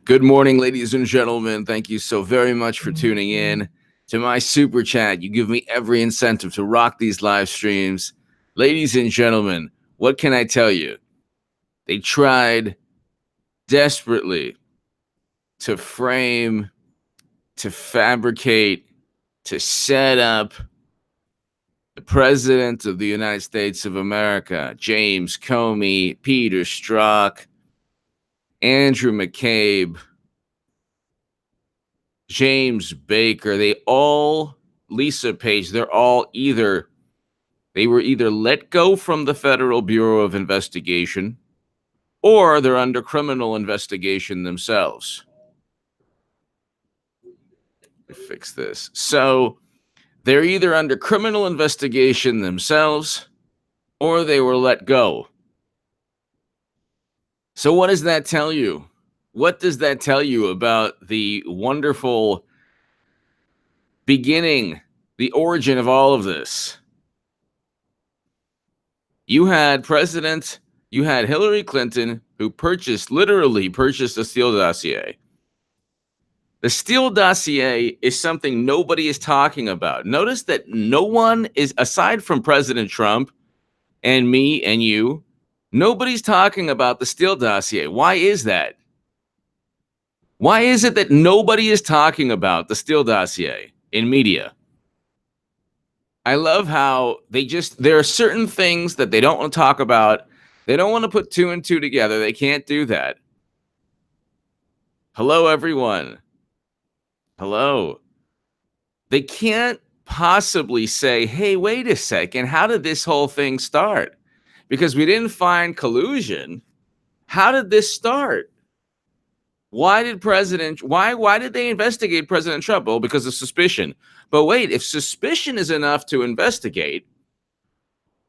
Good morning, ladies and gentlemen. Thank you so very much for tuning in to my super chat. You give me every incentive to rock these live streams. Ladies and gentlemen, what can I tell you? They tried desperately to frame, to fabricate, to set up the President of the United States of America, James Comey, Peter Strzok, Andrew McCabe, James Baker, Lisa Page, they were either let go from the Federal Bureau of Investigation or they're under criminal investigation themselves. Let me fix this. So they're either under criminal investigation themselves or they were let go. So what does that tell you? What does that tell you about the wonderful beginning, the origin of all of this? You had Hillary Clinton, who literally purchased a Steele dossier. The Steele dossier is something nobody is talking about. Notice that no one is, aside from President Trump and me and you, nobody's talking about the Steele dossier. Why is that? Why is it that nobody is talking about the Steele dossier in media? I love how there are certain things that they don't want to talk about. They don't want to put two and two together. They can't do that. Hello, everyone. Hello. They can't possibly say, hey, wait a second. How did this whole thing start? Because we didn't find collusion. How did this start? Why did they investigate President Trump? Well, because of suspicion. But wait, if suspicion is enough to investigate,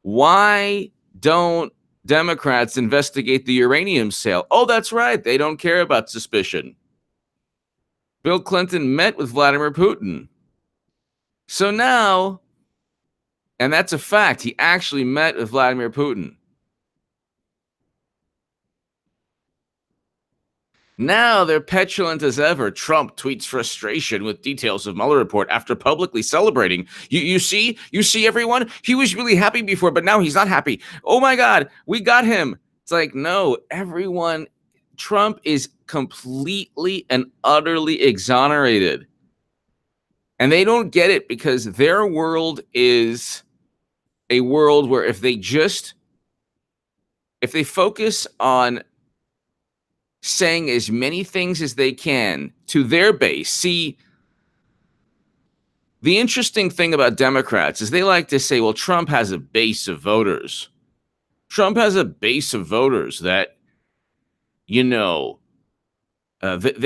why don't Democrats investigate the uranium sale? Oh, that's right. They don't care about suspicion. Bill Clinton met with Vladimir Putin. So now, and that's a fact, he actually met with Vladimir Putin. Now they're petulant as ever. Trump tweets frustration with details of Mueller report after publicly celebrating. You see everyone? He was really happy before, but now he's not happy. Oh my God, we got him. It's like, no, everyone, Trump is completely and utterly exonerated. And they don't get it because their world is a world where if they focus on saying as many things as they can to their base. See, the interesting thing about Democrats is they like to say, well, Trump has a base of voters. Trump has a base of voters that, they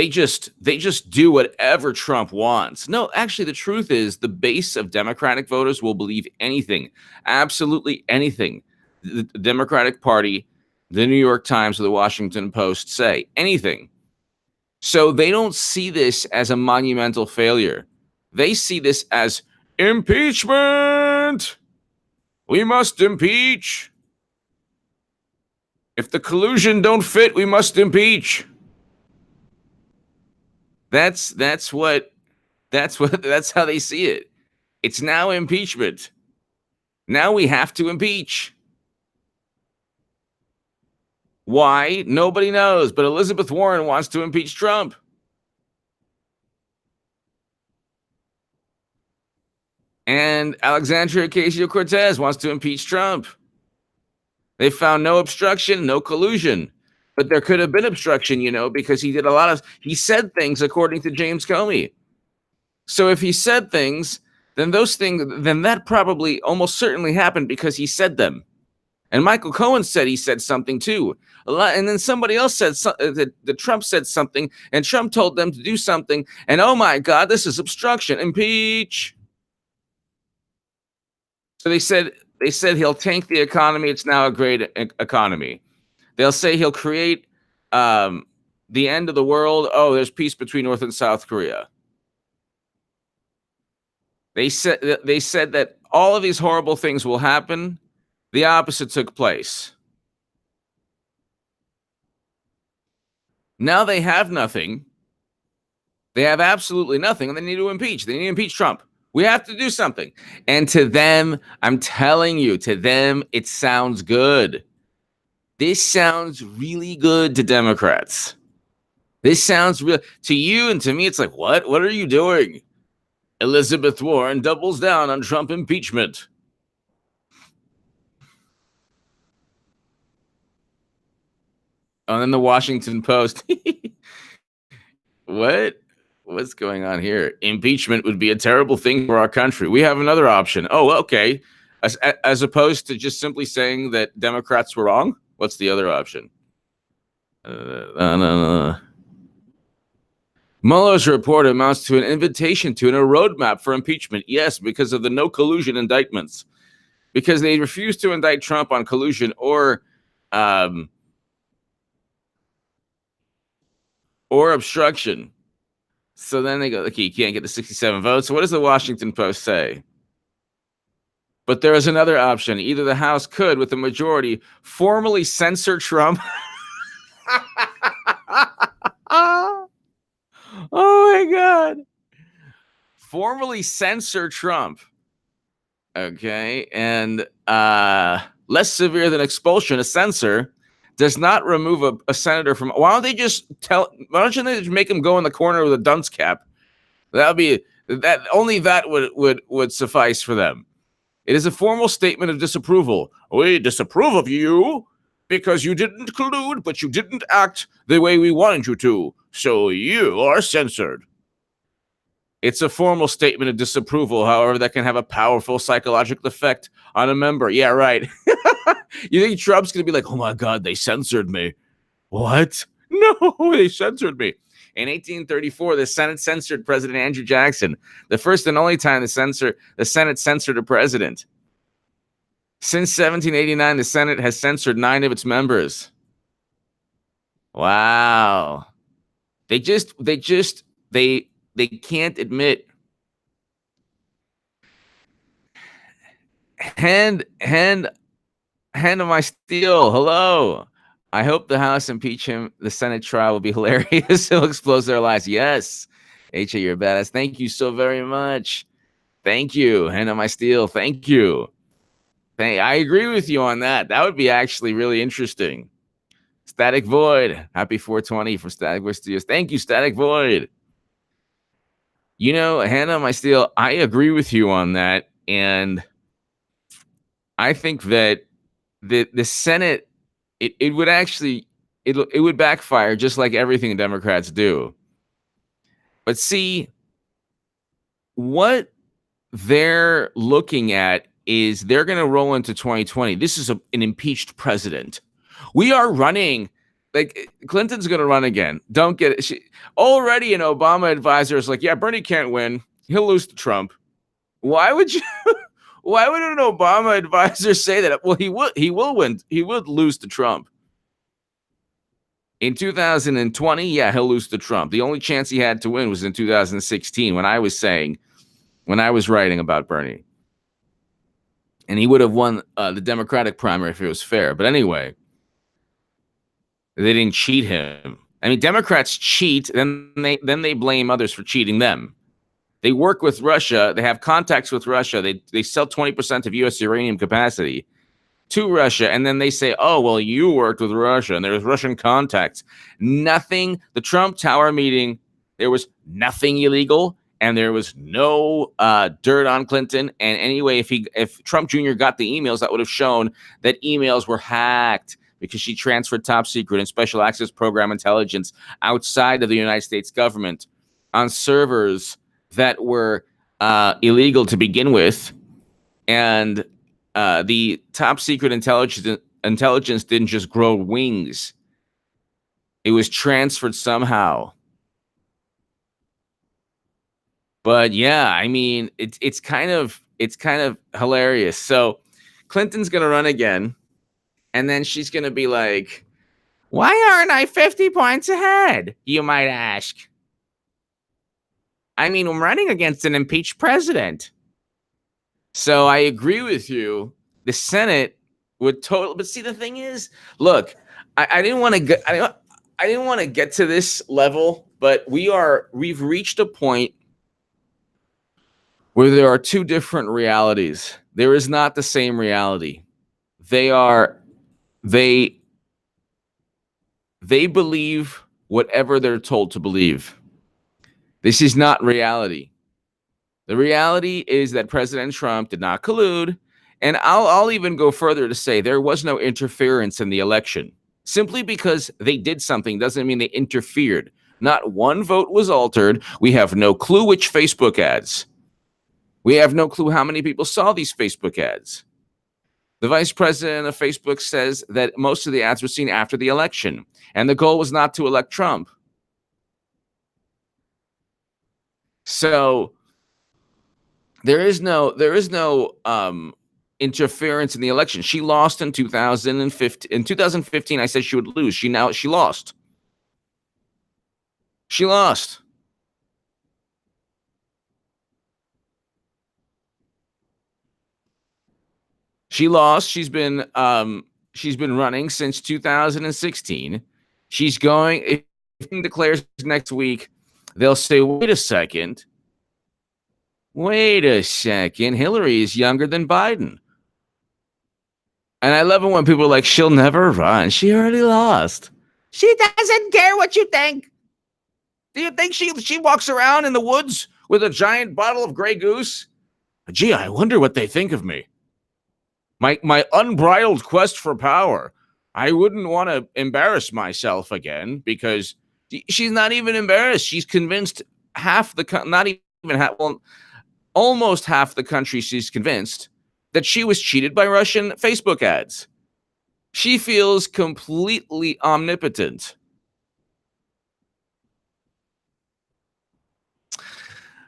just do whatever Trump wants. No, actually, the truth is the base of Democratic voters will believe anything, absolutely anything. The Democratic Party, the New York Times or the Washington Post say, anything. So they don't see this as a monumental failure. They see this as impeachment. We must impeach. If the collusion don't fit, we must impeach. That's how they see it. It's now impeachment. Now we have to impeach. Why? Nobody knows, but Elizabeth Warren wants to impeach Trump. And Alexandria Ocasio-Cortez wants to impeach Trump. They found no obstruction, no collusion. But there could have been obstruction, because he said things according to James Comey. So if he said things, then that probably almost certainly happened because he said them. And Michael Cohen said he said something too. And then somebody else said that Trump said something, and Trump told them to do something. And oh my God, this is obstruction. Impeach. So they said he'll tank the economy. It's now a great economy. They'll say he'll create the end of the world. Oh, there's peace between North and South Korea. They said that all of these horrible things will happen. The opposite took place. Now they have nothing. They have absolutely nothing, and they need to impeach. They need to impeach Trump. We have to do something. And to them, I'm telling you, to them, it sounds good. This sounds really good to Democrats. This sounds real to you, and to me, it's like, what? What are you doing? Elizabeth Warren doubles down on Trump impeachment. And then the Washington Post. What? What's going on here? Impeachment would be a terrible thing for our country. We have another option. Oh, okay. As opposed to just simply saying that Democrats were wrong. What's the other option? Mueller's report amounts to an invitation to and a roadmap for impeachment. Yes, because of the no collusion indictments. Because they refused to indict Trump on collusion or obstruction. So then they go, okay, you can't get the 67 votes. So what does the Washington Post say? But there is another option. Either the House could, with a majority, formally censor Trump. Oh my God. Formally censor Trump. Okay. And less severe than expulsion, a censor does not remove a senator from. Why don't they just why don't they just make him go in the corner with a dunce cap? That would be that. Only that would suffice for them. It is a formal statement of disapproval. We disapprove of you because you didn't collude, but you didn't act the way we wanted you to. So you are censored. It's a formal statement of disapproval, however, that can have a powerful psychological effect on a member. Yeah, right. You think Trump's going to be like, oh my God, they censored me. What? No, they censored me. In 1834, the Senate censored President Andrew Jackson, the first and only time the Senate censored a president. Since 1789, the Senate has censored 9 of its members. Wow. They can't admit. Hand of my steel. Hello. I hope the House impeach him. The Senate trial will be hilarious. It'll expose their lives. Yes. HA, you're a badass. Thank you so very much. Thank you. Hand on my steel. Thank you. I agree with you on that. That would be actually really interesting. Static Void. Happy 420 from Static Void Studios. Thank you, Static Void. You know, hand on my steel, I agree with you on that. And I think that the Senate, it would actually, it would backfire just like everything Democrats do. But see, what they're looking at is they're going to roll into 2020. This is an impeached president. We are running, like Clinton's going to run again. Don't get it. Already an Obama advisor is like, yeah, Bernie can't win. He'll lose to Trump. Why would you? Why would an Obama advisor say that? Well, he will win. He would lose to Trump. In 2020, yeah, he'll lose to Trump. The only chance he had to win was in 2016 when I was writing about Bernie. And he would have won the Democratic primary if it was fair. But anyway, they didn't cheat him. I mean, Democrats cheat, then they blame others for cheating them. They work with Russia. They have contacts with Russia. They sell 20% of U.S. uranium capacity to Russia. And then they say, oh, well, you worked with Russia and there's Russian contacts. Nothing. The Trump Tower meeting, there was nothing illegal. And there was no dirt on Clinton. And anyway, if Trump Jr. got the emails, that would have shown that emails were hacked because she transferred top secret and special access program intelligence outside of the United States government on servers that were illegal to begin with. And the top secret intelligence didn't just grow wings. It was transferred somehow. But yeah, I mean, it's kind of hilarious. So Clinton's going to run again. And then she's going to be like, why aren't I 50 points ahead? You might ask. I mean, I'm running against an impeached president. So I agree with you. The Senate would totally. But see, the thing is, look, I didn't want to go. I didn't want to get to this level, but we've reached a point where there are two different realities. There is not the same reality. They believe whatever they're told to believe. This is not reality. The reality is that President Trump did not collude, and I'll even go further to say there was no interference in the election. Simply because they did something doesn't mean they interfered. Not one vote was altered. We have no clue which Facebook ads. We have no clue how many people saw these Facebook ads. The vice president of Facebook says that most of the ads were seen after the election, and the goal was not to elect Trump. So there is no interference in the election. She lost in 2015. In 2015, I said she would lose. She lost. She lost. She lost. She's been running since 2016. She's going. If he declares next week, they'll say, wait a second. Hillary is younger than Biden. And I love it when people are like, she'll never run. She already lost. She doesn't care what you think. Do you think she walks around in the woods with a giant bottle of Grey Goose? Gee, I wonder what they think of me. My unbridled quest for power. I wouldn't want to embarrass myself again, because she's not even embarrassed. She's convinced almost half the country she's convinced that she was cheated by Russian Facebook ads. She feels completely omnipotent.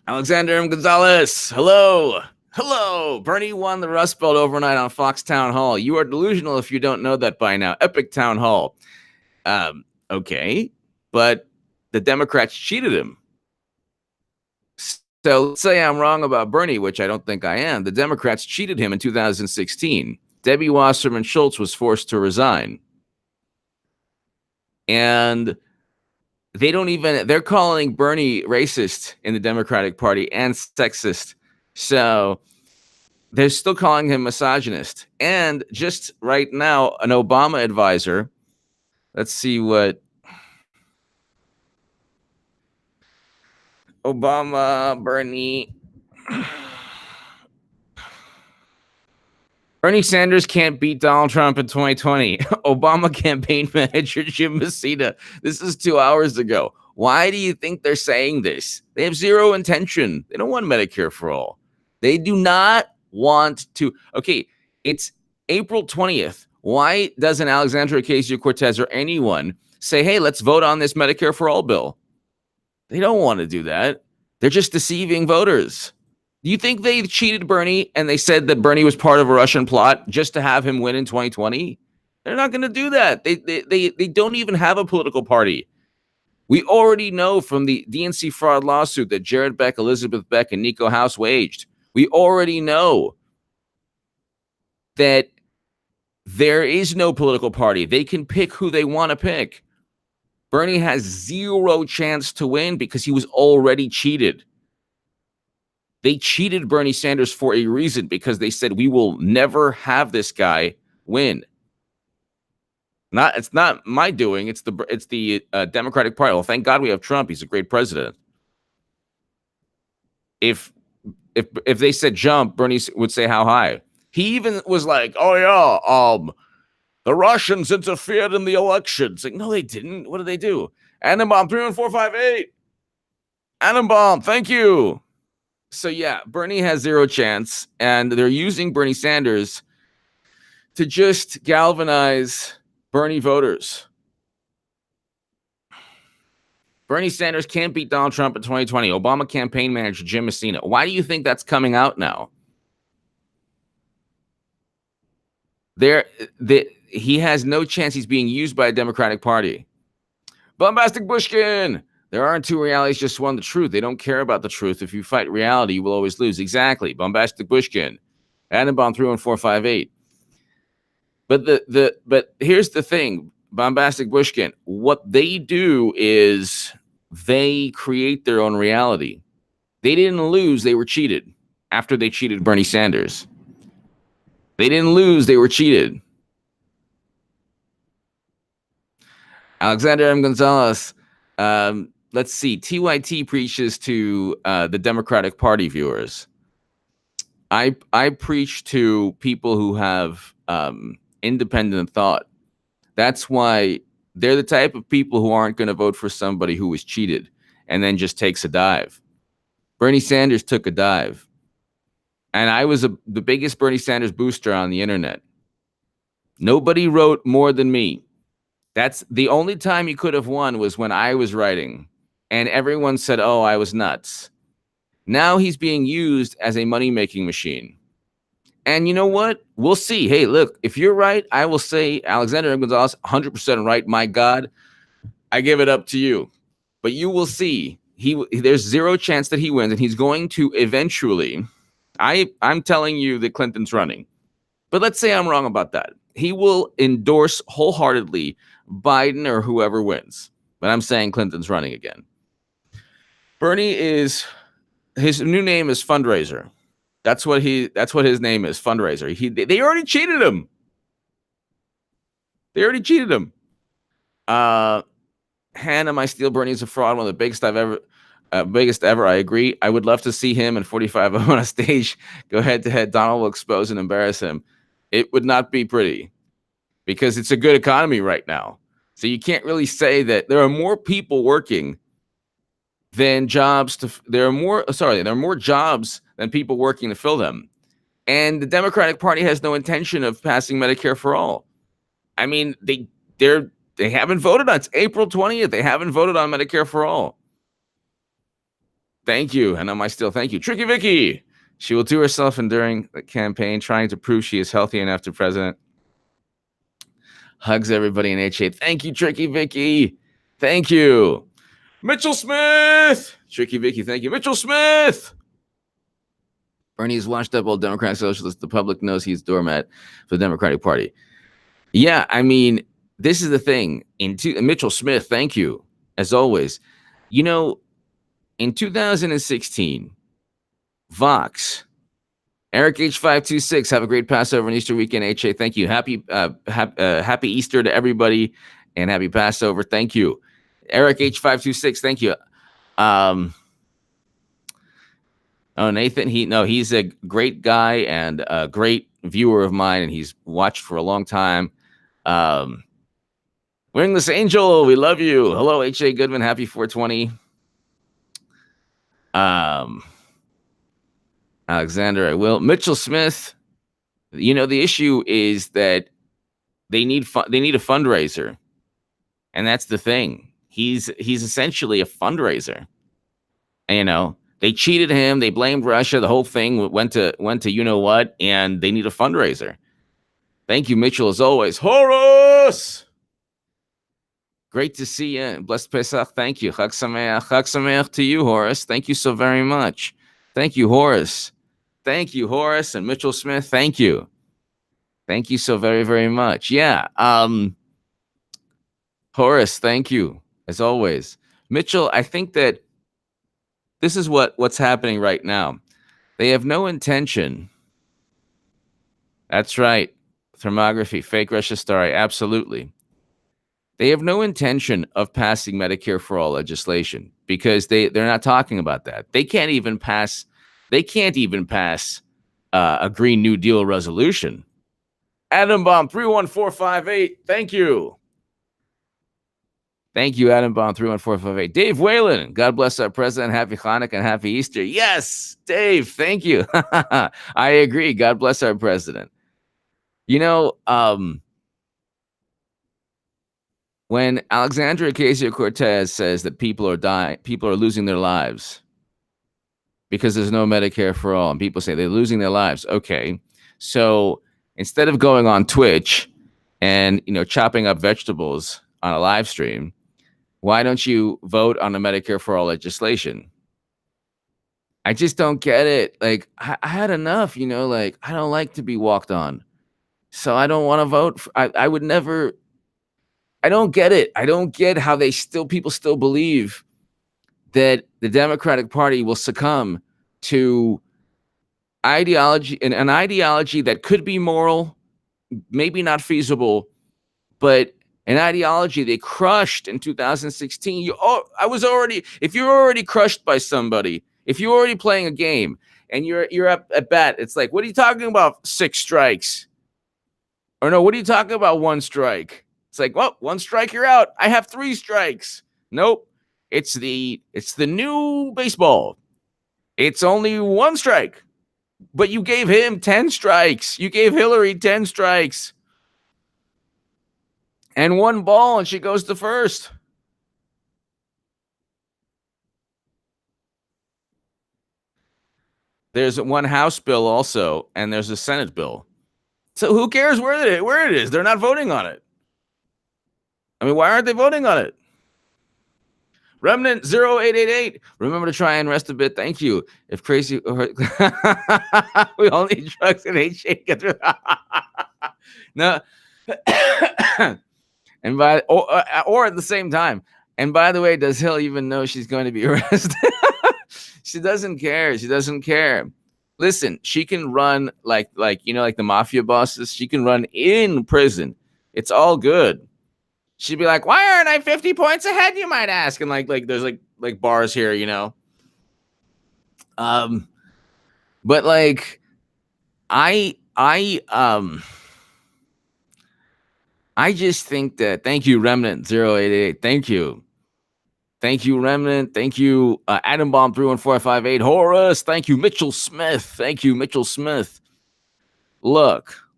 Alexander M. Gonzalez, hello. Hello. Bernie won the Rust Belt overnight on Fox Town Hall. You are delusional if you don't know that by now. Epic Town Hall. Okay, but the Democrats cheated him. So let's say I'm wrong about Bernie, which I don't think I am. The Democrats cheated him in 2016. Debbie Wasserman Schultz was forced to resign. And they're calling Bernie racist in the Democratic Party and sexist. So they're still calling him misogynist. And just right now, an Obama advisor, let's see what Obama, Bernie Sanders can't beat Donald Trump in 2020. Obama campaign manager Jim Messina. This is 2 hours ago. Why do you think they're saying this? They have zero intention. They don't want Medicare for all. They do not want to. Okay, it's April 20th. Why doesn't Alexandria Ocasio-Cortez or anyone say, hey, let's vote on this Medicare for all bill? They don't want to do that. They're just deceiving voters. Do you think they cheated Bernie and they said that Bernie was part of a Russian plot just to have him win in 2020? They're not going to do that. They don't even have a political party. We already know from the DNC fraud lawsuit that Jared Beck, Elizabeth Beck, and Nico House waged. We already know that there is no political party. They can pick who they want to pick. Bernie has zero chance to win because he was already cheated. They cheated Bernie Sanders for a reason, because they said we will never have this guy win. It's not my doing. It's the Democratic Party. Well, thank God we have Trump. He's a great president. If they said jump, Bernie would say how high. He even was like, "Oh yeah, the Russians interfered in the elections." Like, no, they didn't. What did they do? Annenbaum 31458. Annenbaum, thank you. So yeah, Bernie has zero chance, and they're using Bernie Sanders to just galvanize Bernie voters. Bernie Sanders can't beat Donald Trump in 2020. Obama campaign manager Jim Messina. Why do you think that's coming out now? He has no chance. He's being used by a Democratic Party. Bombastic Bushkin. There aren't two realities, just one, the truth. They don't care about the truth. If you fight reality, you will always lose. Exactly. Bombastic Bushkin. Annenbaum 31458. But here's the thing. Bombastic Bushkin. What they do is they create their own reality. They didn't lose, they were cheated after they cheated Bernie Sanders. They didn't lose, they were cheated. Alexander M. Gonzalez, let's see. TYT preaches to the Democratic Party viewers. I preach to people who have independent thought. That's why they're the type of people who aren't going to vote for somebody who was cheated and then just takes a dive. Bernie Sanders took a dive. And I was the biggest Bernie Sanders booster on the internet. Nobody wrote more than me. That's the only time he could have won was when I was writing. And everyone said, oh, I was nuts. Now he's being used as a money-making machine. And you know what? We'll see. Hey, look, if you're right, I will say Alexander Gonzalez, 100% right. My God, I give it up to you. But you will see. There's zero chance that he wins, and he's going to eventually. I'm telling you that Clinton's running. But let's say I'm wrong about that. He will endorse wholeheartedly Biden or whoever wins. But I'm saying Clinton's running again. Bernie his new name is Fundraiser. That's what his name is, Fundraiser. They already cheated him. Hannah, my steel Bernie is a fraud, one of the biggest ever. I agree. I would love to see him and 45 on a stage go head to head. Donald will expose and embarrass him. It would not be pretty because it's a good economy right now. So you can't really say that there are more people working than jobs there are more jobs than people working to fill them. And the Democratic Party has no intention of passing Medicare for all. I mean, they haven't voted on it's April 20th. They haven't voted on Medicare for all. Thank you. And thank you. Tricky Vicky. She will do herself in during the campaign, trying to prove she is healthy enough to president. Hugs everybody in HA. Thank you, Tricky Vicky. Thank you. Mitchell Smith. Tricky Vicky, thank you. Mitchell Smith. Bernie's washed up old Democrat socialist. The public knows he's doormat for the Democratic Party. Yeah, I mean, this is the thing. Mitchell Smith, thank you, as always. You know, in 2016, Vox, Eric H526, have a great Passover and Easter weekend, HA. Thank you. Happy Easter to everybody and happy Passover. Thank you. Eric H526, thank you. Nathan, he's a great guy and a great viewer of mine, and he's watched for a long time. Wingless Angel, we love you. Hello, H.A. Goodman, happy 420. Alexander, I will. Mitchell Smith, the issue is that they need a fundraiser, and that's the thing. He's essentially a fundraiser. And, they cheated him. They blamed Russia. The whole thing went to you know what, and they need a fundraiser. Thank you, Mitchell, as always. Horace! Great to see you. Blessed Pesach. Thank you. Chag Sameach. Chag Sameach to you, Horace. Thank you so very much. Thank you, Horace. Thank you, Horace and Mitchell Smith. Thank you. Thank you so very, very much. Yeah. Horace, thank you, as always. Mitchell, I think that this is what's happening right now. They have no intention. That's right. Thermography, fake Russia story. Absolutely. They have no intention of passing Medicare for all legislation because they're not talking about that. They can't even pass a Green New Deal resolution. Adam Bomb 31458. Thank you. Thank you, Adam Bomb 31458. Dave Whalen, God bless our president. Happy Hanukkah and happy Easter. Yes, Dave, thank you. I agree. God bless our president. When Alexandria Ocasio-Cortez says that people are losing their lives because there's no Medicare for all, and people say they're losing their lives. Okay, so instead of going on Twitch and chopping up vegetables on a live stream, why don't you vote on the Medicare for all legislation? I just don't get it. Like, I had enough, I don't like to be walked on. So I don't want to vote. I would never. I don't get it. I don't get how people still believe that the Democratic Party will succumb to ideology, an ideology that could be moral, maybe not feasible, but an ideology they crushed in 2016. If you're already crushed by somebody, if you're already playing a game and you're up at bat, it's like, what are you talking about? 6 strikes. Or no, what are you talking about? 1 strike. It's like, well, 1 strike, you're out. I have 3 strikes. Nope. It's the new baseball. It's only 1 strike. But you gave him 10 strikes. You gave Hillary 10 strikes. And 1 ball, and she goes to first. There's 1 House bill also, and there's a Senate bill. So who cares where it is? They're not voting on it. I mean, why aren't they voting on it? Remnant 0888. Remember to try and rest a bit. Thank you. If crazy, we all need drugs and hate shake. No. And or at the same time. And by the way, does Hill even know she's going to be arrested? She doesn't care. She doesn't care. Listen, she can run like the mafia bosses. She can run in prison. It's all good. She'd be like, "Why aren't I 50 points ahead?" You might ask, and like there's like bars here, you know. But like, I just think that. Thank you, Remnant 0888. Thank you, Remnant. Thank you, Adam Bomb 31458. Horace. Thank you, Mitchell Smith. Thank you, Mitchell Smith.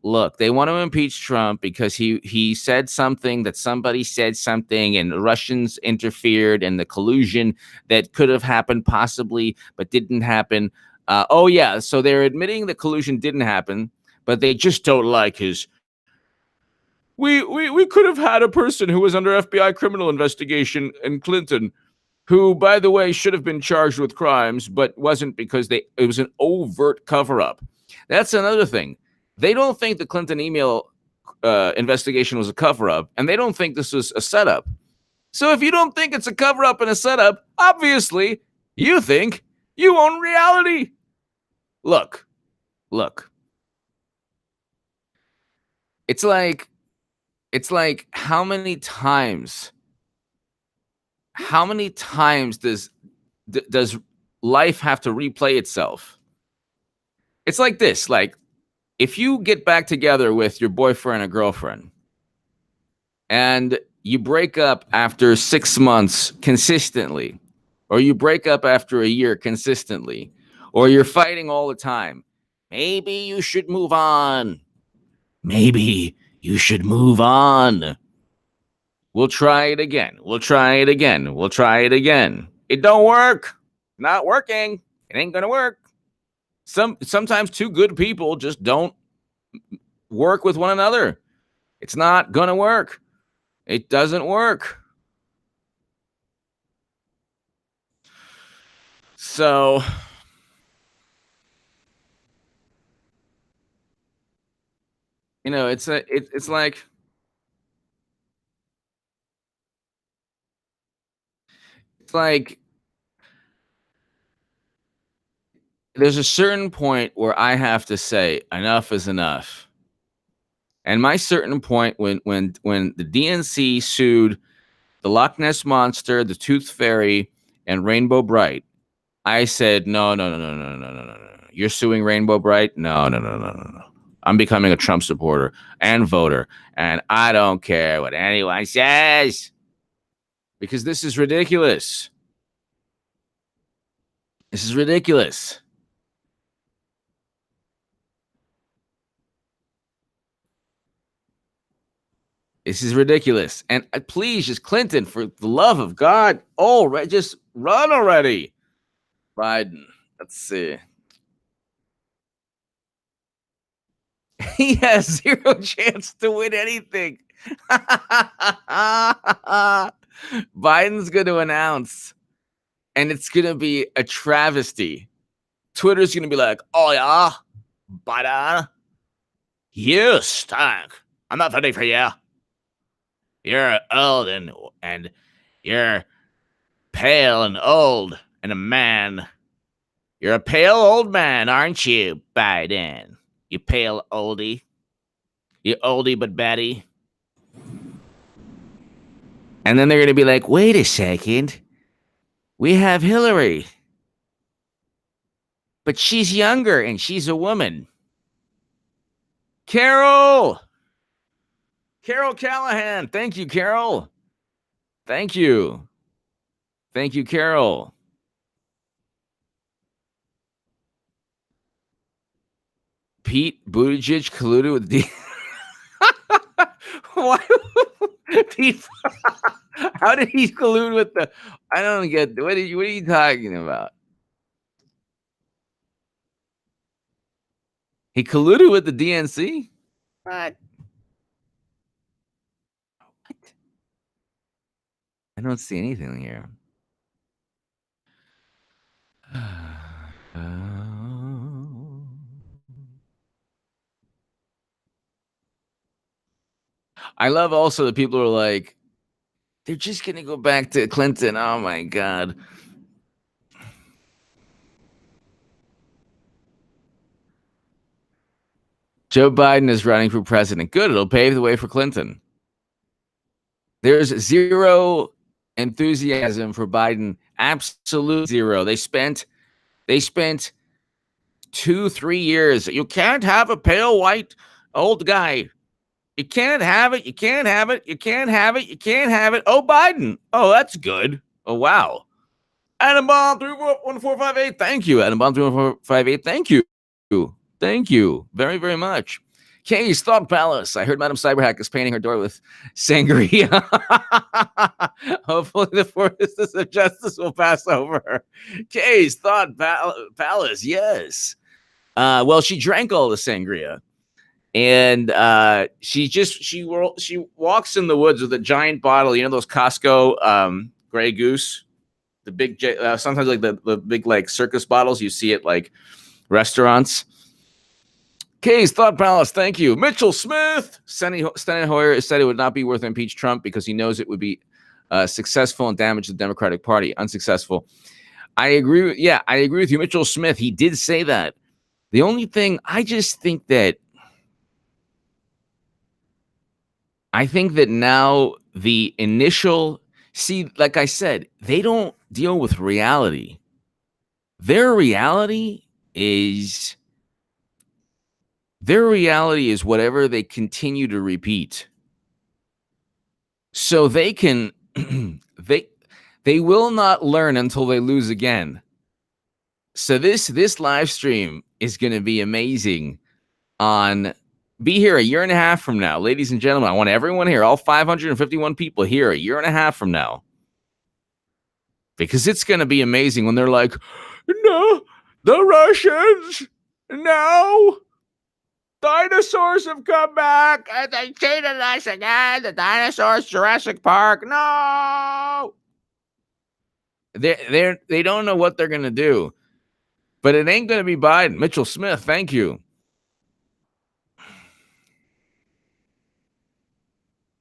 Look, they want to impeach Trump because he said something that somebody said something, and the Russians interfered, and the collusion that could have happened possibly, but didn't happen. So they're admitting that collusion didn't happen, but they just don't like his. We could have had a person who was under FBI criminal investigation in Clinton, who, by the way, should have been charged with crimes, but wasn't because it was an overt cover-up. That's another thing. They don't think the Clinton email investigation was a cover-up, and they don't think this was a setup. So if you don't think it's a cover-up and a setup, obviously you think you own reality. Look. It's like how many times does life have to replay itself? It's like this, like, if you get back together with your boyfriend or girlfriend and you break up after 6 months consistently, or you break up after a year consistently, or you're fighting all the time, maybe you should move on. Maybe you should move on. We'll try it again. We'll try it again. We'll try it again. It don't work. Not working. It ain't gonna work. Sometimes 2 good people just don't work with one another. It's not gonna work. It doesn't work. So it's like there's a certain point where I have to say enough is enough. And my certain point when the DNC sued the Loch Ness Monster, the Tooth Fairy, and Rainbow Bright, I said, no. You're suing Rainbow Bright? No. I'm becoming a Trump supporter and voter, and I don't care what anyone says, because this is ridiculous. This is ridiculous. This is ridiculous. And please, just Clinton, for the love of God, just run already. Biden, let's see. He has 0 chance to win anything. Biden's going to announce, and it's going to be a travesty. Twitter's going to be like, "Oh yeah, Biden, yes, thank. I'm not voting for you." You're old and you're pale and old and a man. You're a pale old man, aren't you, Biden? You pale oldie. You oldie but Betty. And then they're going to be like, wait a second. We have Hillary. But she's younger and she's a woman. Carol! Carol Callahan. Thank you, Carol. Thank you. Thank you, Carol. Pete Buttigieg colluded with the. Why? Pete, how did he collude with the? I don't get. What are you talking about? He colluded with the DNC. What? What? I don't see anything here. I love also that people are like, they're just going to go back to Clinton. Oh my God. Joe Biden is running for president. Good. It'll pave the way for Clinton. There's zero enthusiasm for Biden. Absolute zero. They spent 2-3 years. You can't have a pale white old guy. You can't have it. You can't have it. You can't have it. You can't have it. Oh, Biden. Oh, that's good. Oh, wow. Adam Bomb 31458. Thank you. Adam Bomb 31458. Thank you. Thank you very, very much. Kay's Thought Palace. I heard Madam Cyberhack is painting her door with sangria. Hopefully the forces of justice will pass over her. Kay's Thought Palace. Yes. Well, she drank all the sangria. And she walks in the woods with a giant bottle. You know those Costco Grey Goose, the big sometimes like the big like circus bottles you see at like restaurants. Kay's Thought Palace, thank you. Mitchell Smith, Steny Hoyer said it would not be worth to impeach Trump because he knows it would be successful and damage the Democratic Party. Unsuccessful. I agree. I agree with you, Mitchell Smith. He did say that. The only thing I just think that. I think that now the initial, like I said, they don't deal with reality. Their reality is whatever they continue to repeat. So they can, they will not learn until they lose again. So this live stream is going to be amazing be here a year and a half from now, ladies and gentlemen. I want everyone here, all 551 people here, a year and a half from now, because it's going to be amazing when they're like, no, the Russians, no, dinosaurs have come back and they cheated us again. The dinosaurs, Jurassic Park, no. They don't know what they're going to do, but it ain't going to be Biden. Mitchell Smith, thank you.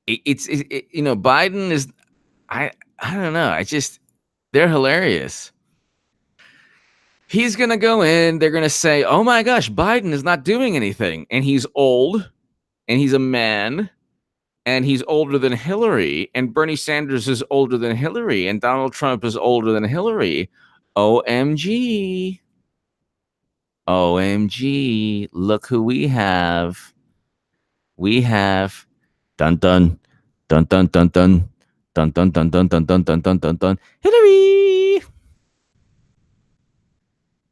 It's Biden is, I don't know. They're hilarious. He's going to go in. They're going to say, oh my gosh, Biden is not doing anything. And he's old and he's a man and he's older than Hillary. And Bernie Sanders is older than Hillary. And Donald Trump is older than Hillary. OMG. OMG. Look who we have. We have dun dun dun dun dun dun dun dun dun dun dun dun dun dun dun dun Hillary.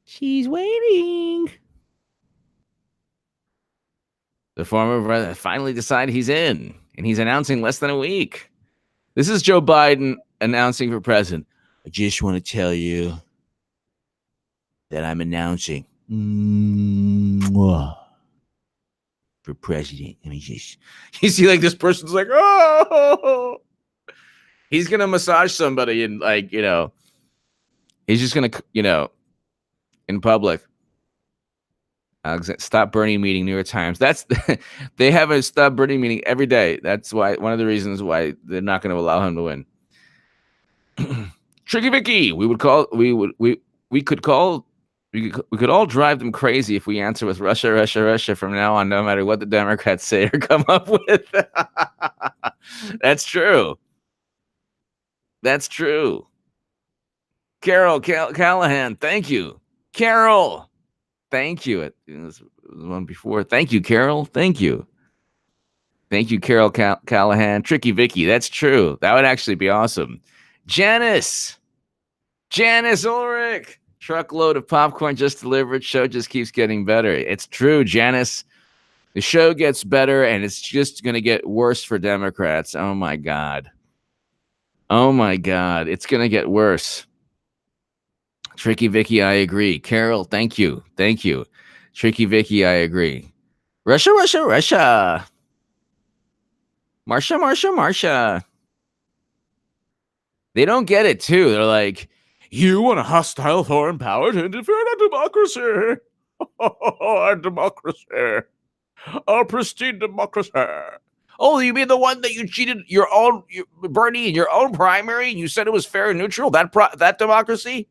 She's waiting. The former president finally decided he's in, and he's announcing less than a week. This is Joe Biden announcing for president. I just want to tell you that I'm announcing for president. Let me just, you see, like this person's like, oh, he's gonna massage somebody and like, he's just gonna, in public. Stop Bernie meeting, New York Times. That's they have a Stop Bernie meeting every day. That's why one of the reasons why they're not going to allow him to win. Tricky Vicky, we could all drive them crazy if we answer with Russia, Russia, Russia from now on, no matter what the Democrats say or come up with. That's true. That's true. Carol Callahan, thank you. Carol, thank you. It was one before. Thank you, Carol. Thank you. Thank you, Carol Callahan. Tricky Vicky, that's true. That would actually be awesome. Janice Ulrich. Truckload of popcorn just delivered. Show just keeps getting better. It's true, Janice. The show gets better, and it's just going to get worse for Democrats. Oh, my God. Oh, my God. It's going to get worse. Tricky Vicky, I agree. Carol, thank you. Thank you. Tricky Vicky, I agree. Russia, Russia, Russia. Marsha, Marsha, Marsha. They don't get it, too. They're like, you want a hostile foreign power to interfere in our democracy. Our democracy. Our pristine democracy. Oh, you mean the one that you cheated Bernie, in your own primary, and you said it was fair and neutral? That democracy?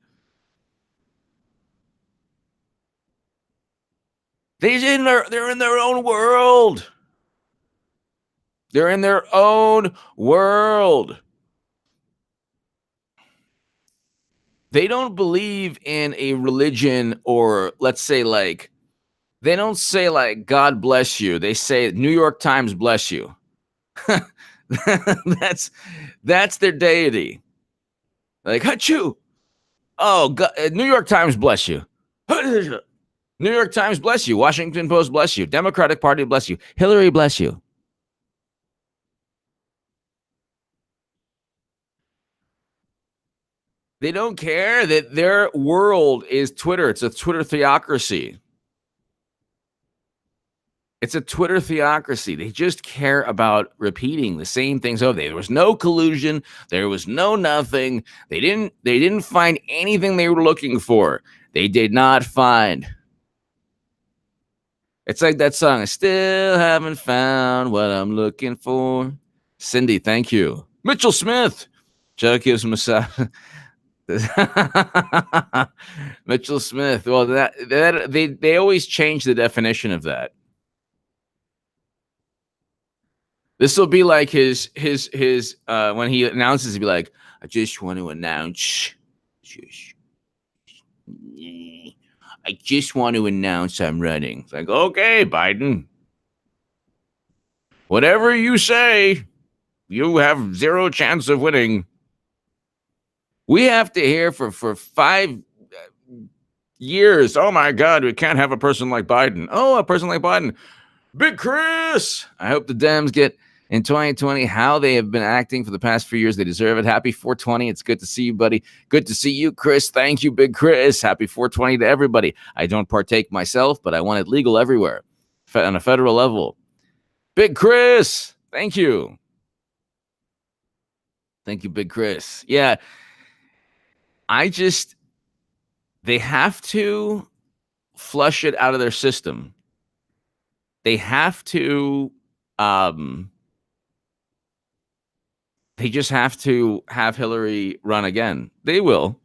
They're in their own world. They're in their own world. They don't believe in a religion, or let's say they don't say God bless you. They say New York Times bless you. That's their deity. Like, achoo. Oh, God, New York Times bless you. New York Times bless you. Washington Post bless you. Democratic Party bless you. Hillary bless you. They don't care that their world is Twitter. It's a Twitter theocracy. It's a Twitter theocracy. They just care about repeating the same things over there. There was no collusion. There was no nothing. They didn't find anything they were looking for. They did not find. It's like that song, I still haven't found what I'm looking for. Cindy, thank you. Mitchell Smith. Joe gives him a shot. Mitchell Smith. Well, that they always change the definition of that. This will be like his when he announces, he'll be like, I just want to announce. I just want to announce I'm running. It's like, okay, Biden. Whatever you say, you have zero chance of winning. We have to hear for 5 years. Oh my God, we can't have a person like Biden. Oh, a person like Biden. Big Chris. I hope the Dems get in 2020 how they have been acting for the past few years. They deserve it. Happy 420. It's good to see you, buddy. Good to see you, Chris. Thank you, Big Chris. Happy 420 to everybody. I don't partake myself, but I want it legal everywhere on a federal level. Big Chris. Thank you. Thank you, Big Chris. Yeah. They have to flush it out of their system. They have to, they just have to have Hillary run again. They will.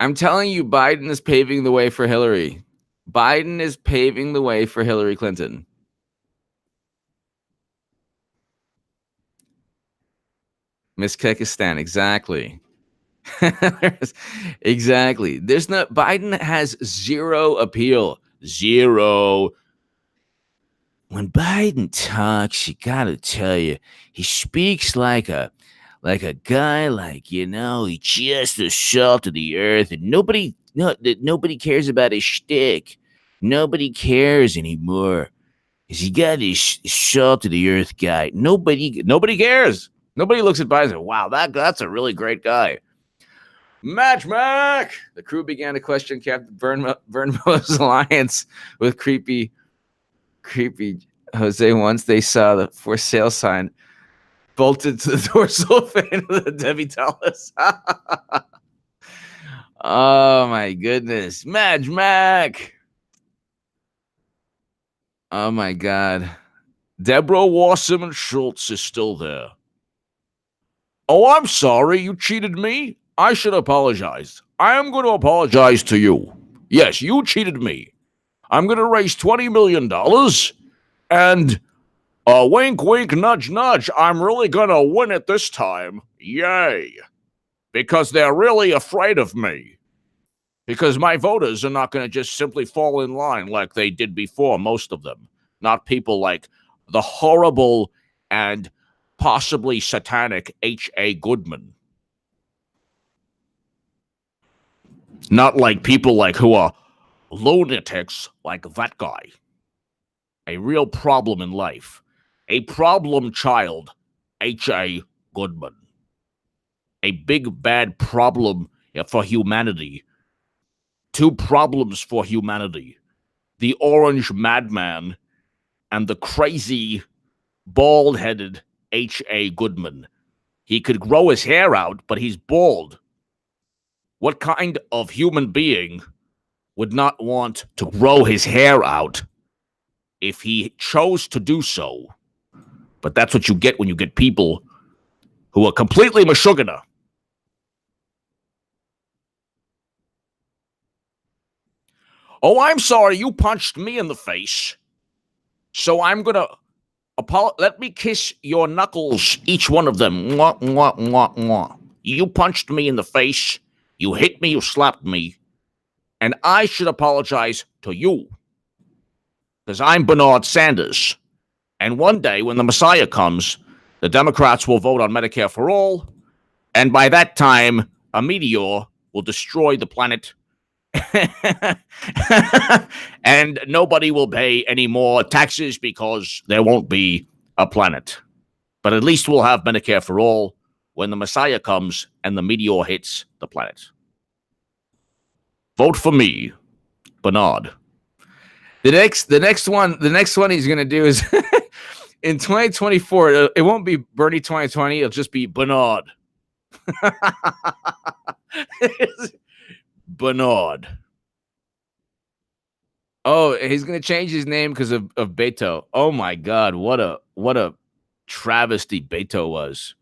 I'm telling you, Biden is paving the way for Hillary. Biden is paving the way for Hillary Clinton. Miss Kyrgyzstan, exactly. Exactly. Biden has zero appeal. Zero. When Biden talks, you gotta tell you, he speaks like a guy, he just the salt of the earth, and nobody cares about his shtick. Nobody cares anymore. Cause he got his salt of the earth guy. Nobody cares. Nobody looks at Biden and says, wow, that's a really great guy. Match Mac! The crew began to question Captain Burnmo's alliance with creepy Jose once they saw the for sale sign bolted to the dorsal fin of the Debbie Tallis. Oh my goodness. Madge Mac. Oh my God. Deborah Wasserman Schultz is still there. Oh, I'm sorry. You cheated me? I should apologize. I am going to apologize to you. Yes, you cheated me. I'm going to raise $20 million and wink, wink, nudge, nudge. I'm really going to win it this time. Yay. Because they're really afraid of me. Because my voters are not going to just simply fall in line like they did before, most of them. Not people like the horrible and possibly satanic H.A. Goodman. Not like people like who are lunatics like that guy. A real problem in life. A problem child, H.A. Goodman. A big bad problem for humanity. Two problems for humanity. The orange madman and the crazy, bald-headed H.A. Goodman. He could grow his hair out, but he's bald. What kind of human being would not want to grow his hair out if he chose to do so? But that's what you get when you get people who are completely mashugana. Oh, I'm sorry, you punched me in the face. So I'm gonna let me kiss your knuckles, each one of them. Mwah, mwah, mwah, mwah. You punched me in the face. You hit me, you slapped me. And I should apologize to you. Because I'm Bernard Sanders. And one day, when the Messiah comes, the Democrats will vote on Medicare for all. And by that time, a meteor will destroy the planet. And nobody will pay any more taxes because there won't be a planet. But at least we'll have Medicare for all when the Messiah comes and the meteor hits the planet. Vote for me, Bernard. The next one he's gonna do is in 2024. It won't be Bernie 2020. It'll just be Bernard. Bernard. Oh, he's gonna change his name because of Beto. Oh my God, what a travesty Beto was.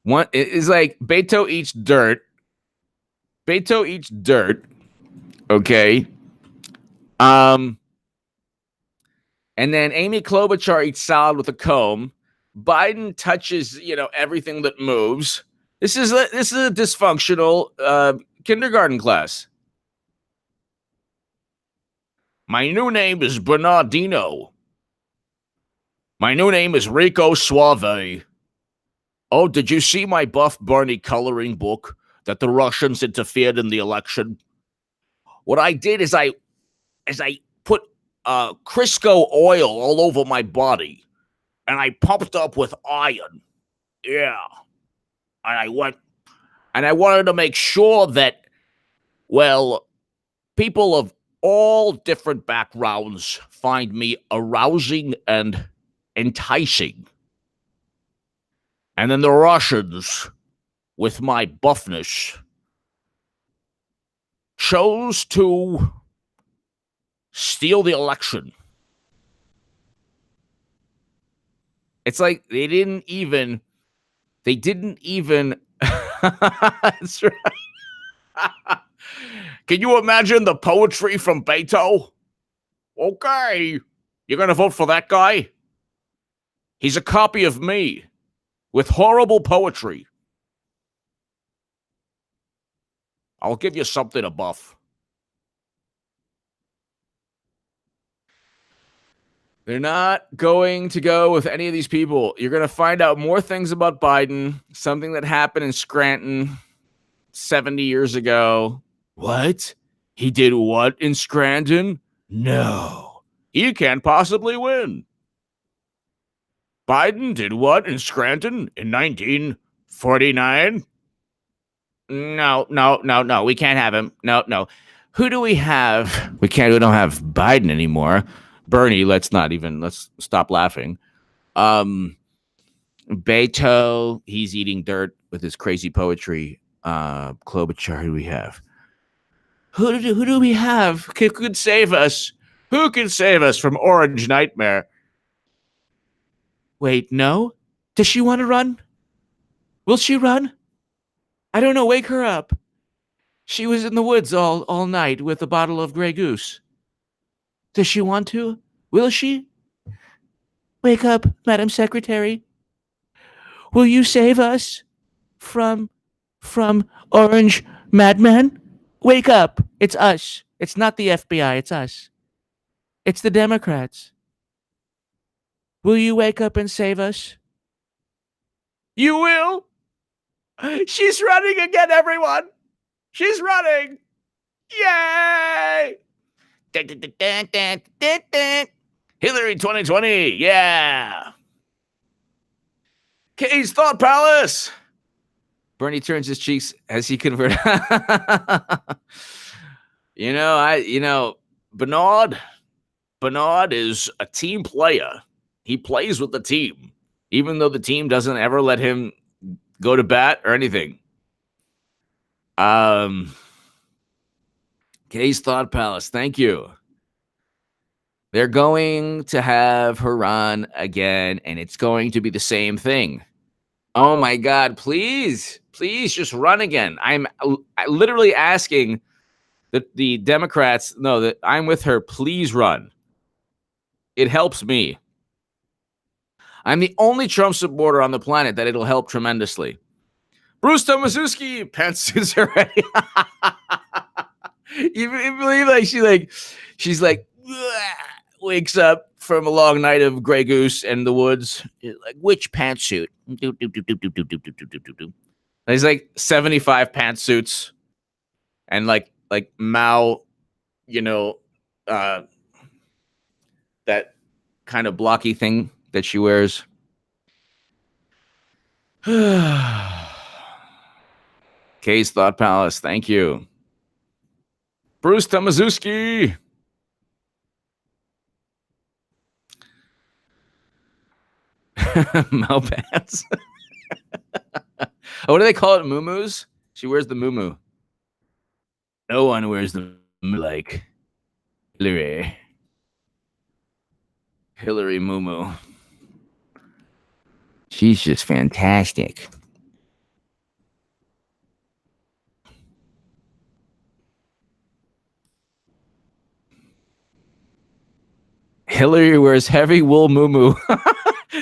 One is like Beto eats dirt. Beto eats dirt. Okay. And then Amy Klobuchar eats salad with a comb. Biden touches, everything that moves. This is a dysfunctional kindergarten class. My new name is Bernardino. My new name is Rico Suave. Oh, did you see my Buff Bernie coloring book that the Russians interfered in the election? What I did is I put Crisco oil all over my body, and I pumped up with iron. Yeah. And I wanted to make sure that, well, people of all different backgrounds find me arousing and enticing. And then the Russians, with my buffness, chose to steal the election. It's like they didn't even that's right. Can you imagine the poetry from Beto? Okay, you're gonna vote for that guy? He's a copy of me with horrible poetry. I'll give you something to buff. They're not going to go with any of these people. You're going to find out more things about Biden, something that happened in Scranton 70 years ago. What? He did what in Scranton? No. He can't possibly win. Biden did what in Scranton in 1949? No. We can't have him. No. Who do we have? We don't have Biden anymore. Bernie, let's stop laughing. Beto, he's eating dirt with his crazy poetry. Klobuchar, who do we have? Who do we have? Could save us? Who can save us from Orange Nightmare? Wait, no? Does she want to run? Will she run? I don't know. Wake her up. She was in the woods all night with a bottle of Grey Goose. Does she want to? Will she? Wake up, Madam Secretary. Will you save us from Orange Madman? Wake up. It's us. It's not the FBI. It's us. It's the Democrats. Will you wake up and save us? You will? She's running again, everyone. She's running. Yay! Hillary 2020. Yeah. Kay's Thought Palace. Bernie turns his cheeks as he converts. Bernard is a team player. He plays with the team, even though the team doesn't ever let him go to bat or anything. Kay's Thought Palace. Thank you. They're going to have her run again, and it's going to be the same thing. Oh my God, please just run again. I'm literally asking the Democrats, no, that I'm with her, please run. It helps me. I'm the only Trump supporter on the planet that it'll help tremendously. Bruce Tomaszewski, pantsuits are ready. You believe she's like wakes up from a long night of Grey Goose and the woods. Like, which pantsuit? There's like 75 pantsuits, and like Mao, that kind of blocky thing that she wears. Kay's Thought Palace, thank you. Bruce Tomaszewski. Mao pants. What do they call it? Muumuus? She wears the muumuu. No one wears the muumuu like Hillary. Hillary muumuu. She's just fantastic. Hillary wears heavy wool muumuu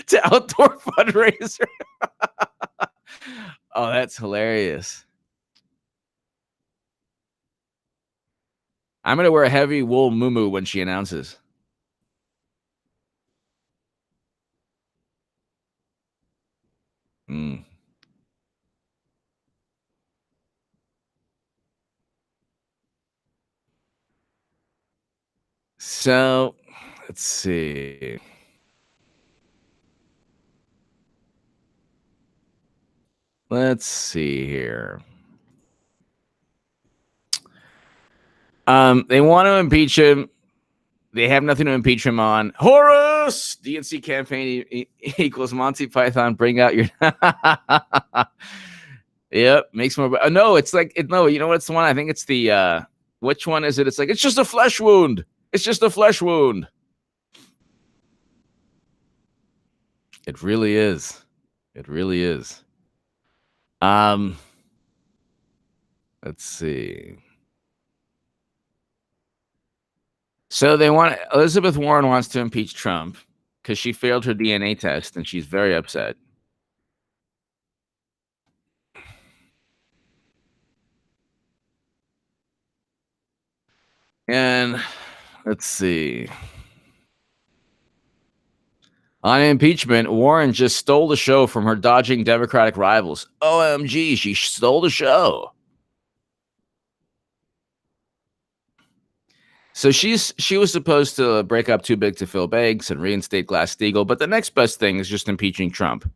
to outdoor fundraiser. Oh, that's hilarious. I'm going to wear a heavy wool muumuu when she announces. So, let's see. Let's see here. They want to impeach him. They have nothing to impeach him on. Horus! DNC campaign equals Monty Python. Bring out your... Yep, makes more... no, it's like... no, you know what? It's the one... I think it's the... which one is it? It's like, it's just a flesh wound. It's just a flesh wound. It really is. It really is. Let's see. So they want... Elizabeth Warren wants to impeach Trump because she failed her DNA test, and she's very upset. And let's see. On impeachment, Warren just stole the show from her dodging Democratic rivals. OMG, she stole the show. So she was supposed to break up Too Big to Fill Banks and reinstate Glass-Steagall, but the next best thing is just impeaching Trump,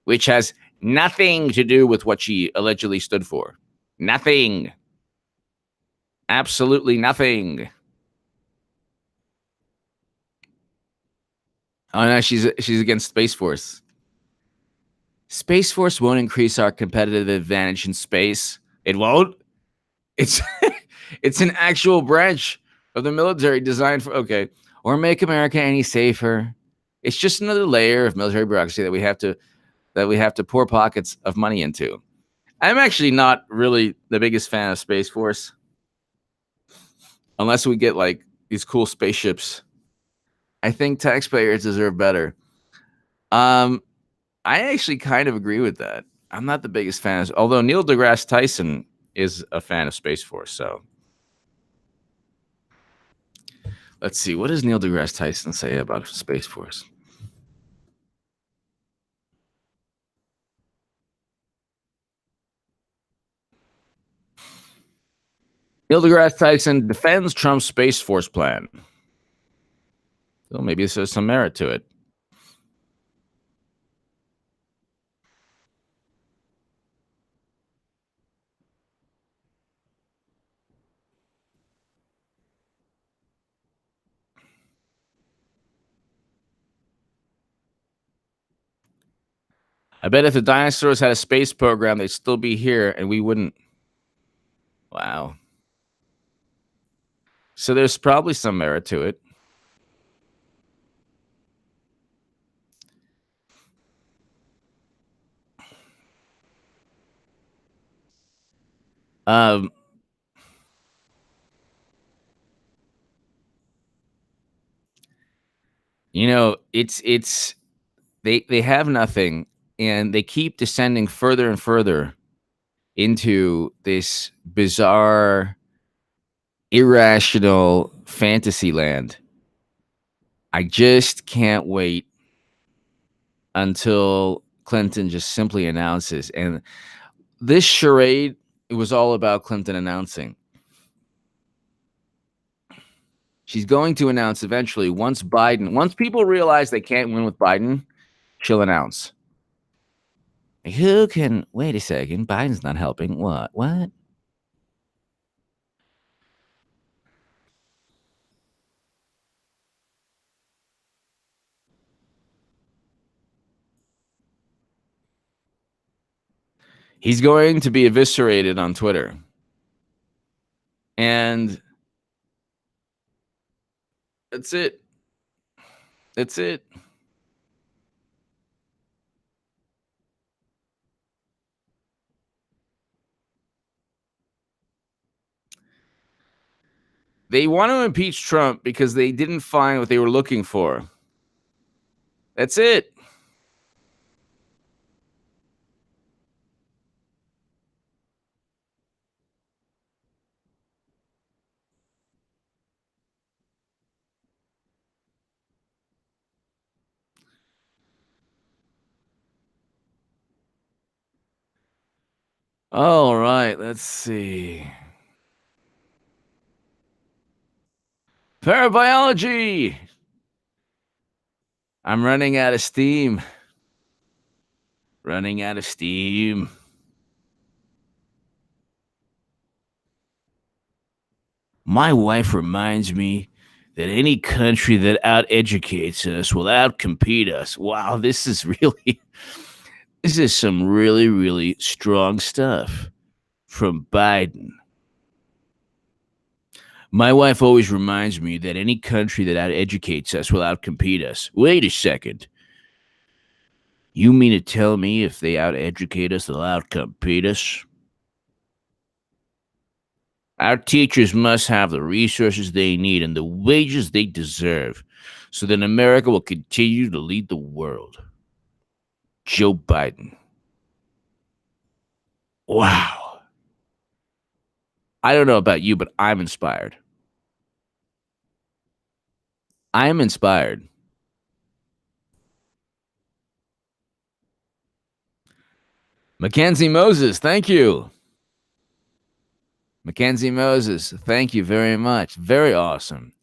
which has nothing to do with what she allegedly stood for. Nothing. Absolutely nothing. Oh no, she's against Space Force. Space Force won't increase our competitive advantage in space. It won't. It's it's an actual branch of the military designed for or make America any safer. It's just another layer of military bureaucracy that we have to pour pockets of money into. I'm actually not really the biggest fan of Space Force unless we get like these cool spaceships. I think taxpayers deserve better. I actually kind of agree with that. I'm not the biggest fan of, although Neil deGrasse Tyson is a fan of Space Force. So let's see. What does Neil deGrasse Tyson say about Space Force? Neil deGrasse Tyson defends Trump's Space Force plan. So maybe there's some merit to it. I bet if the dinosaurs had a space program, they'd still be here and we wouldn't. Wow. So there's probably some merit to it. Um, it's they have nothing and they keep descending further and further into this bizarre, irrational fantasy land. I just can't wait until Clinton just simply announces. And this charade, it was all about Clinton announcing. She's going to announce eventually once people realize they can't win with Biden, she'll announce. Who can, wait a second, Biden's not helping. What? He's going to be eviscerated on Twitter. And that's it. That's it. They want to impeach Trump because they didn't find what they were looking for. That's it. All right, let's see. Parabiology. I'm running out of steam. Running out of steam. My wife reminds me that any country that out-educates us will out-compete us. Wow, this is some really, really strong stuff from Biden. My wife always reminds me that any country that out-educates us will out-compete us. Wait a second. You mean to tell me if they out-educate us, they'll out-compete us? Our teachers must have the resources they need and the wages they deserve so that America will continue to lead the world. Joe Biden. Wow. I don't know about you, but I'm inspired. I'm inspired. Mackenzie Moses, thank you. Mackenzie Moses, thank you very much. Very awesome.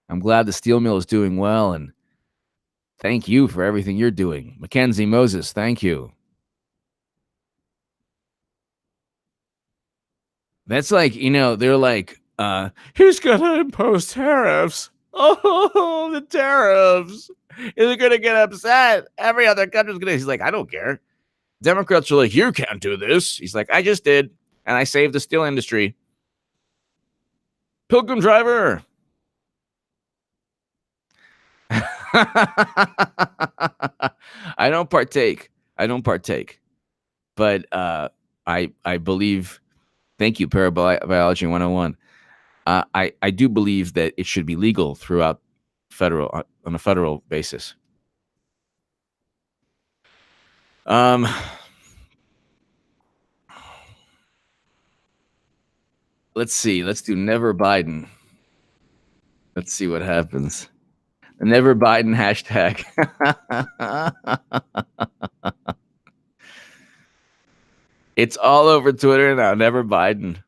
I'm glad the steel mill is doing well, and thank you for everything you're doing. Mackenzie Moses, thank you. That's like, they're like, he's gonna impose tariffs. Oh, the tariffs. Is gonna get upset. Every other country's gonna. He's like, I don't care. Democrats are like, you can't do this. He's like, I just did, and I saved the steel industry. Pilgrim Driver. I don't partake. I don't partake. But I believe. Thank you, Parabiology 101. I do believe that it should be legal throughout on a federal basis. Um, let's see. Let's do Never Biden. Let's see what happens. The Never Biden hashtag. It's all over Twitter now. Never Biden.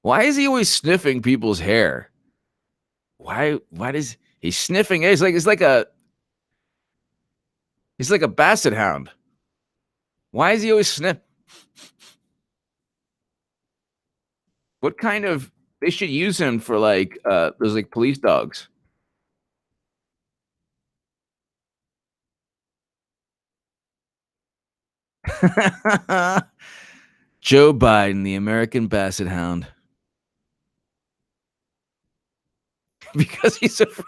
Why is he always sniffing people's hair? Why does he's sniffing? He's like a basset hound. Why is he always sniff? What kind of they should use him for those like police dogs. Joe Biden, the American basset hound. Because he's a freak.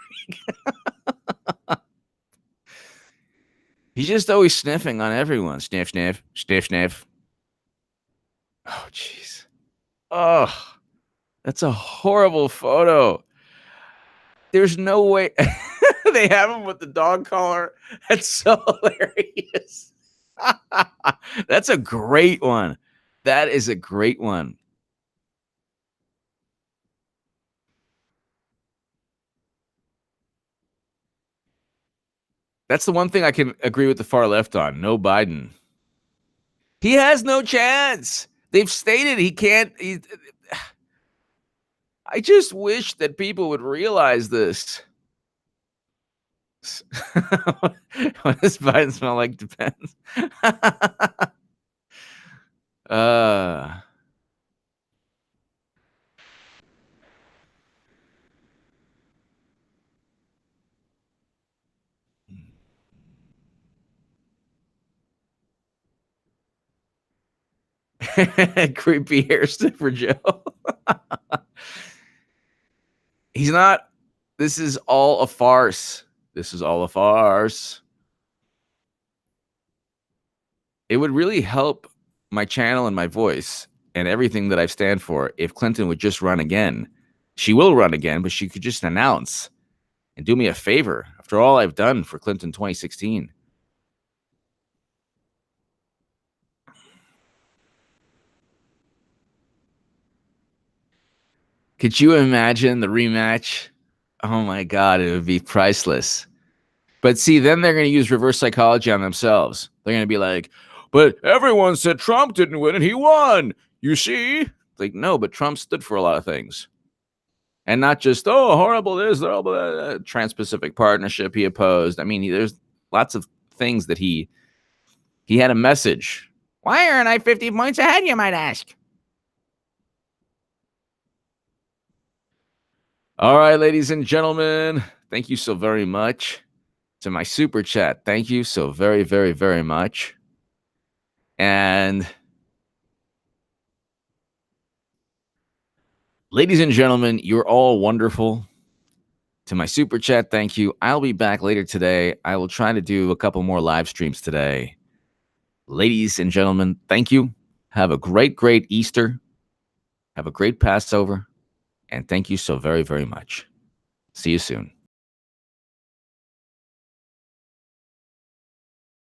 He's just always sniffing on everyone. Sniff, sniff, sniff, sniff. Oh, jeez. Oh, that's a horrible photo. There's no way they have him with the dog collar. That's so hilarious. That's a great one. That is a great one. That's the one thing I can agree with the far left on. No Biden. He has no chance. They've stated he can't. I just wish that people would realize this. What does Biden smell like? Depends. uh, Creepy hair sniffer Joe. He's not. This is all a farce. This is all a farce. It would really help my channel and my voice and everything that I stand for if Clinton would just run again. She will run again, but she could just announce and do me a favor after all I've done for Clinton 2016. Could you imagine the rematch? Oh my God, it would be priceless. But see, then they're going to use reverse psychology on themselves. They're going to be like, but everyone said Trump didn't win and he won. You see? Like, no, but Trump stood for a lot of things. And not just, oh, horrible this, horrible Trans-Pacific Partnership he opposed. I mean, there's lots of things that he had a message. Why aren't I 50 points ahead, you might ask? All right, ladies and gentlemen, thank you so very much. To my super chat, thank you so very, very, very much. And ladies and gentlemen, you're all wonderful. To my super chat, thank you. I'll be back later today. I will try to do a couple more live streams today. Ladies and gentlemen, thank you. Have a great, great Easter. Have a great Passover. And thank you so very, very much. See you soon.